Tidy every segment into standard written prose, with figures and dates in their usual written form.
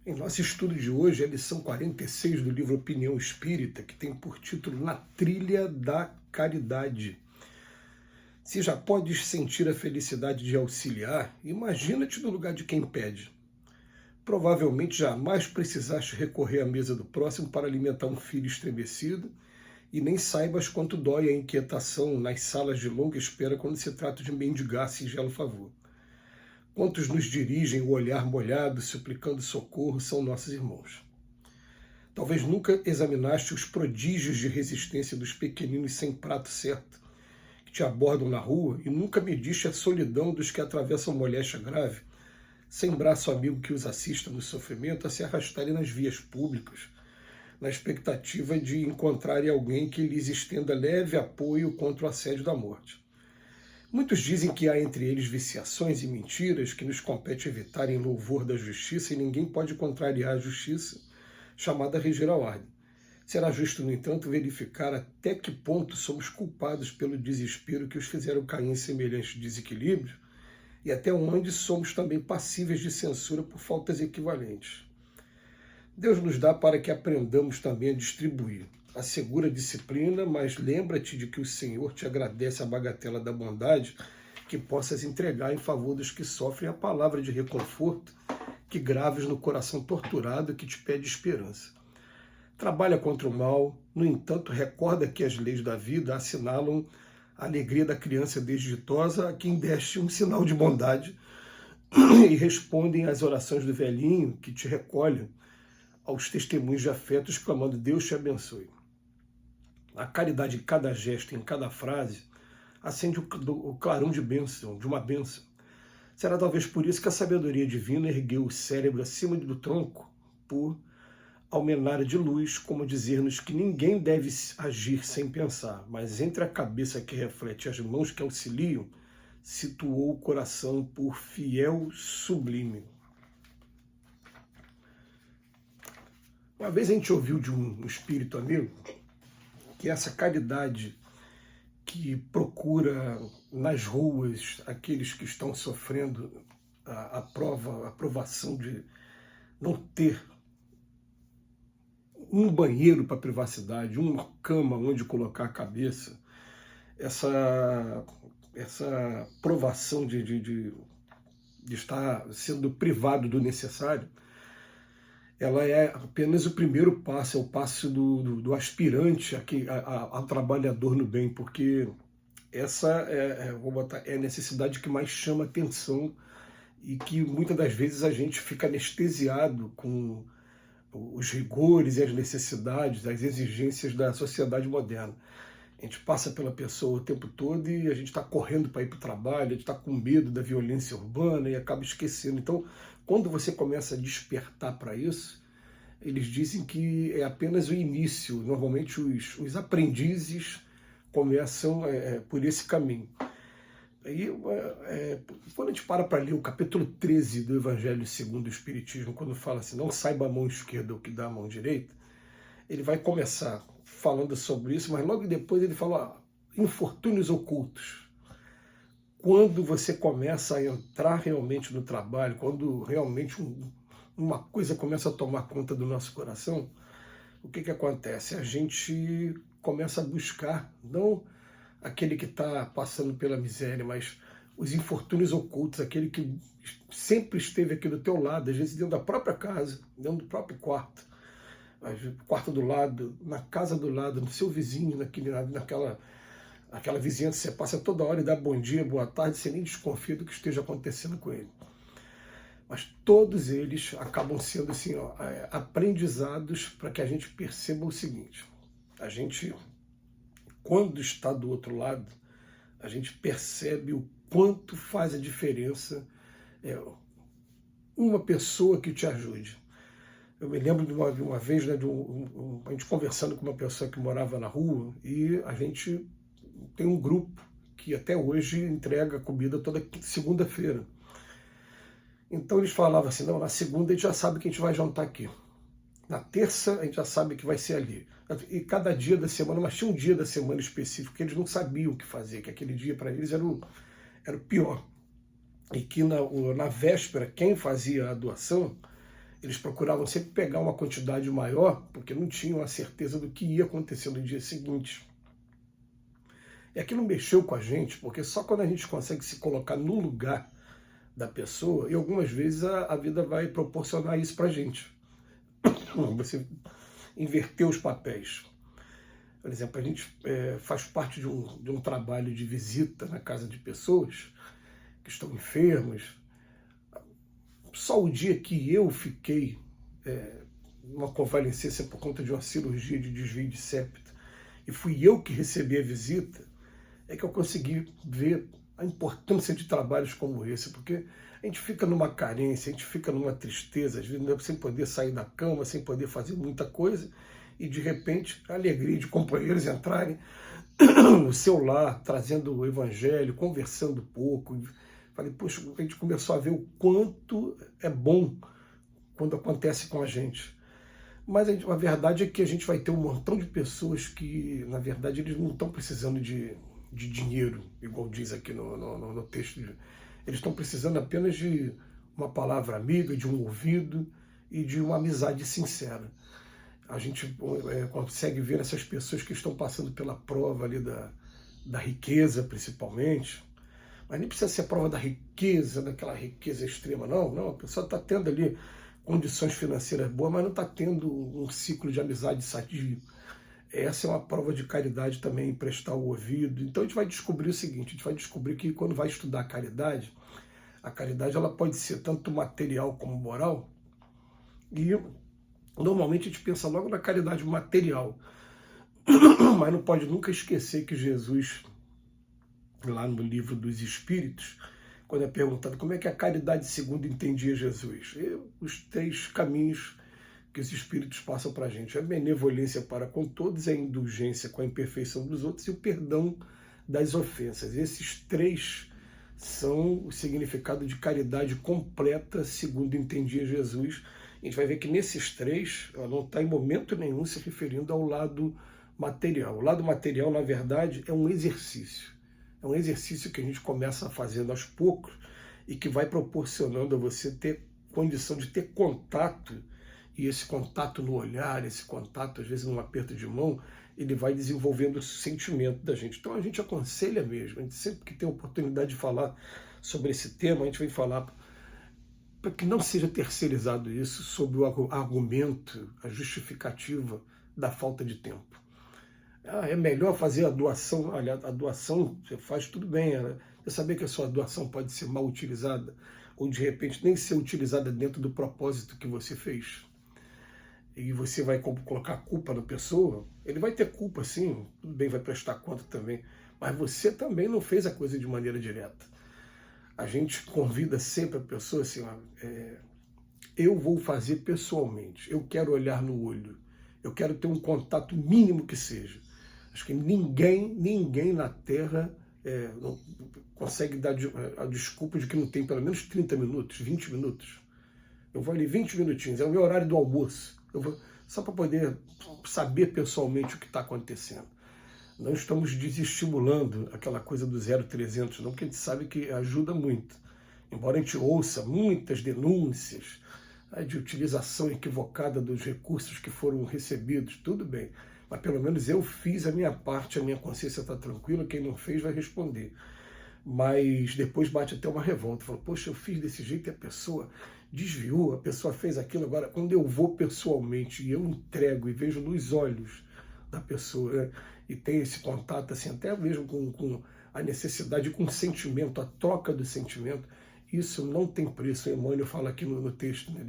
Em nosso estudo de hoje, é a lição 46 do livro Opinião Espírita, que tem por título Na Trilha da Caridade. Se já podes sentir a felicidade de auxiliar, imagina-te no lugar de quem pede. Provavelmente jamais precisaste recorrer à mesa do próximo para alimentar um filho estremecido e nem saibas quanto dói a inquietação nas salas de longa espera quando se trata de mendigar singelo favor. Quantos nos dirigem o olhar molhado, suplicando socorro, são nossos irmãos. Talvez nunca examinaste os prodígios de resistência dos pequeninos sem prato certo, que te abordam na rua, e nunca mediste a solidão dos que atravessam moléstia grave, sem braço amigo que os assista no sofrimento, a se arrastarem nas vias públicas, na expectativa de encontrarem alguém que lhes estenda leve apoio contra o assédio da morte. Muitos dizem que há entre eles viciações e mentiras que nos compete evitar em louvor da justiça, e ninguém pode contrariar a justiça, chamada reger a ordem. Será justo, no entanto, verificar até que ponto somos culpados pelo desespero que os fizeram cair em semelhantes desequilíbrios e até onde somos também passíveis de censura por faltas equivalentes. Deus nos dá para que aprendamos também a distribuir. Assegura a disciplina, mas lembra-te de que o Senhor te agradece a bagatela da bondade que possas entregar em favor dos que sofrem a palavra de reconforto que graves no coração torturado que te pede esperança. Trabalha contra o mal, no entanto, recorda que as leis da vida assinalam a alegria da criança desditosa a quem deste um sinal de bondade e respondem às orações do velhinho que te recolhe aos testemunhos de afeto, exclamando: Deus te abençoe. A caridade em cada gesto, em cada frase, acende o clarão de uma bênção. Será talvez por isso que a sabedoria divina ergueu o cérebro acima do tronco, por almenara de luz, como dizer-nos que ninguém deve agir sem pensar, mas entre a cabeça que reflete e as mãos que auxiliam, situou o coração por fiel sublime. Uma vez a gente ouviu de um espírito amigo que essa caridade que procura nas ruas aqueles que estão sofrendo a provação de não ter um banheiro para privacidade, uma cama onde colocar a cabeça, essa provação de estar sendo privado do necessário, ela é apenas o primeiro passo, é o passo do aspirante a trabalhador no bem, porque essa é a necessidade que mais chama atenção e que muitas das vezes a gente fica anestesiado com os rigores e as necessidades, as exigências da sociedade moderna. A gente passa pela pessoa o tempo todo e a gente está correndo para ir para o trabalho, a gente está com medo da violência urbana e acaba esquecendo. Então, quando você começa a despertar para isso, eles dizem que é apenas o início. Normalmente os aprendizes começam por esse caminho. Aí, quando a gente para ler o capítulo 13 do Evangelho segundo o Espiritismo, quando fala assim, não saiba a mão esquerda o que dá a mão direita, ele vai começar falando sobre isso, mas logo depois ele fala infortúnios ocultos. Quando você começa a entrar realmente no trabalho, quando realmente uma coisa começa a tomar conta do nosso coração, o que acontece? A gente começa a buscar, não aquele que está passando pela miséria, mas os infortúnios ocultos, aquele que sempre esteve aqui do teu lado, às vezes dentro da própria casa, dentro do próprio quarto do lado, na casa do lado, no seu vizinho, naquela vizinhança que você passa toda hora e dá bom dia, boa tarde, você nem desconfia do que esteja acontecendo com ele. Mas todos eles acabam sendo assim, aprendizados para que a gente perceba o seguinte: a gente, quando está do outro lado, a gente percebe o quanto faz a diferença uma pessoa que te ajude. Eu me lembro de uma vez, né, a gente conversando com uma pessoa que morava na rua, e a gente tem um grupo que até hoje entrega comida toda segunda-feira. Então eles falavam assim, não, na segunda a gente já sabe que a gente vai jantar aqui. Na terça a gente já sabe que vai ser ali. E cada dia da semana, mas tinha um dia da semana específico que eles não sabiam o que fazer, que aquele dia para eles era o pior. E que na véspera, quem fazia a doação, Eles procuravam sempre pegar uma quantidade maior, porque não tinham a certeza do que ia acontecer no dia seguinte. E aquilo mexeu com a gente, porque só quando a gente consegue se colocar no lugar da pessoa, e algumas vezes a vida vai proporcionar isso para a gente. Você inverter os papéis. Por exemplo, a gente faz parte de um trabalho de visita na casa de pessoas que estão enfermas. Só o dia que eu fiquei numa convalescência por conta de uma cirurgia de desvio de septo, e fui eu que recebi a visita, é que eu consegui ver a importância de trabalhos como esse, porque a gente fica numa carência, a gente fica numa tristeza, às vezes sem poder sair da cama, sem poder fazer muita coisa, e de repente a alegria de companheiros entrarem no seu lar, trazendo o evangelho, conversando pouco. Falei, poxa, a gente começou a ver o quanto é bom quando acontece com a gente. Mas a verdade é que a gente vai ter um montão de pessoas que, na verdade, eles não estão precisando de dinheiro, igual diz aqui no texto. Eles estão precisando apenas de uma palavra amiga, de um ouvido e de uma amizade sincera. A gente consegue ver essas pessoas que estão passando pela prova ali da riqueza, principalmente. Mas nem precisa ser a prova da riqueza, daquela riqueza extrema, não. Não, a pessoa está tendo ali condições financeiras boas, mas não está tendo um ciclo de amizade sadio. Essa é uma prova de caridade também, emprestar o ouvido. Então a gente vai descobrir o seguinte, a gente vai descobrir que quando vai estudar a caridade ela pode ser tanto material como moral, e normalmente a gente pensa logo na caridade material, mas não pode nunca esquecer que Jesus, lá no livro dos Espíritos, quando é perguntado como é que a caridade segundo entendia Jesus, os 3 caminhos que os Espíritos passam para a gente: a benevolência para com todos, a indulgência com a imperfeição dos outros e o perdão das ofensas. Esses 3 são o significado de caridade completa segundo entendia Jesus. A gente vai ver que nesses 3, ela não está em momento nenhum se referindo ao lado material. O lado material, na verdade, é um exercício. É um exercício que a gente começa fazendo aos poucos e que vai proporcionando a você ter condição de ter contato, e esse contato no olhar, esse contato, às vezes, num aperto de mão, ele vai desenvolvendo o sentimento da gente. Então a gente aconselha mesmo, a gente sempre que tem a oportunidade de falar sobre esse tema, a gente vem falar para que não seja terceirizado isso sob o argumento, a justificativa da falta de tempo. É melhor fazer a doação. Olha, a doação você faz tudo bem. Você saber que a sua doação pode ser mal utilizada, ou de repente nem ser utilizada dentro do propósito que você fez. E você vai colocar a culpa na pessoa, ele vai ter culpa sim, tudo bem, vai prestar conta também, mas você também não fez a coisa de maneira direta. A gente convida sempre a pessoa assim, eu vou fazer pessoalmente, eu quero olhar no olho, eu quero ter um contato mínimo que seja. Acho que ninguém na Terra não consegue dar a desculpa de que não tem pelo menos 30 minutos, 20 minutos. Eu vou ali 20 minutinhos, é o meu horário do almoço. Eu vou, só para poder saber pessoalmente o que está acontecendo. Não estamos desestimulando aquela coisa do 0300, não, porque a gente sabe que ajuda muito. Embora a gente ouça muitas denúncias de utilização equivocada dos recursos que foram recebidos, tudo bem. Mas pelo menos eu fiz a minha parte, a minha consciência está tranquila, quem não fez vai responder. Mas depois bate até uma revolta, fala, poxa, eu fiz desse jeito e a pessoa desviou, a pessoa fez aquilo. Agora, quando eu vou pessoalmente e eu entrego e vejo nos olhos da pessoa, e tem esse contato, assim, até mesmo com a necessidade, com o sentimento, a troca do sentimento, isso não tem preço. O Emmanuel fala aqui no texto, né,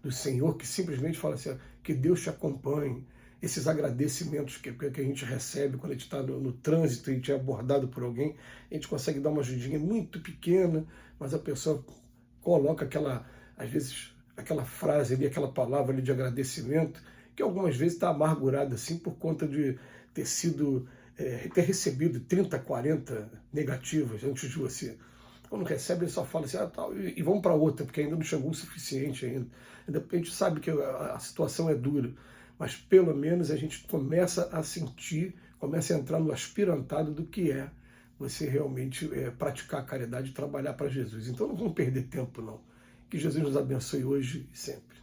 do Senhor, que simplesmente fala assim, que Deus te acompanhe. Esses agradecimentos que a gente recebe quando a gente está no trânsito e a gente é abordado por alguém, a gente consegue dar uma ajudinha muito pequena, mas a pessoa coloca às vezes, aquela frase ali, aquela palavra ali de agradecimento, que algumas vezes está amargurada assim por conta de ter recebido 30, 40 negativas antes de você. Quando recebe, ele só fala assim, tal, e vamos para outra, porque ainda não chegou o suficiente ainda. A gente sabe que a situação é dura, mas pelo menos a gente começa a sentir, começa a entrar no aspirantado do que é você realmente praticar a caridade e trabalhar para Jesus. Então não vamos perder tempo, não. Que Jesus nos abençoe hoje e sempre.